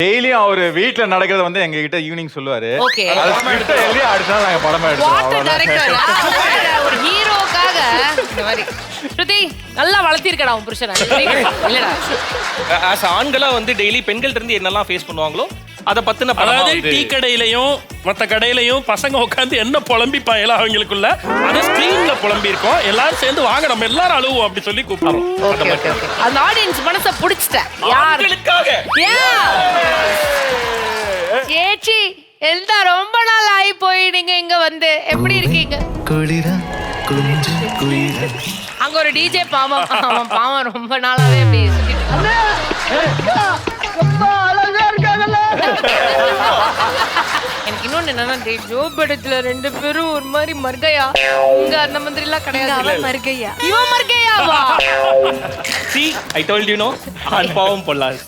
டெய்லியும் அவரு வீட்ல நடக்கிறத வந்து எங்க கிட்ட ஈவினிங் சொல்லுவாரு. Okay. அது script எழுதி அடுத்த நாள் நாங்க படமா What a எடுத்துருவோம். director. ஒரு ஹீரோக்காக இந்த மாதிரி. ஸ்ருதி நல்லா வளர்த்திருக்கடா உன் புருஷனை. இல்லடா. as ஆண்களா வந்து டெய்லி பெண்கள்ட்ட இருந்து என்னெல்லாம் ஃபேஸ் பண்ணுவாங்களோ அத பத்தின படமா அதாவது வந்து டீ கடையிலயும் மத்த கடையிலயும் பசங்க உட்காந்து என்ன புலம்பிப்பா எல்லாம் அவங்களுக்குள்ள அத ஸ்கிரீன்ல புலம்பி இருக்கோம். எல்லாரும் சேர்ந்து வாங்க நம்ம எல்லாரும் அழுவோம் அப்படி சொல்லி கூப்பிடுறோம். Okay okay okay. அந்த ஆடியன்ஸ் மனச புடிச்சிட்ட. யார்? ஆண்களுக்காக சேச்சி எல்தா ரொம்ப நாள் ஆகி போய் நீங்க இங்க வந்து எப்படி இருக்கீங்க? அங்க ஒரு டிஜே பாவம் அவன் பாவம் ரொம்ப நாளாவே அப்படி சுத்திட்டு எனக்கு இன்னொன்னு என்னன்னா ஜோ படத்துல 2 பேரும் ஒரு மாதிரி மர்கையா இங்க அந்த மாதிரி எல்லாம் கிடையாது. மர்கையா இவன் மர்கையாவா? see I told you no ஆண் பாவம் பொல்லாது.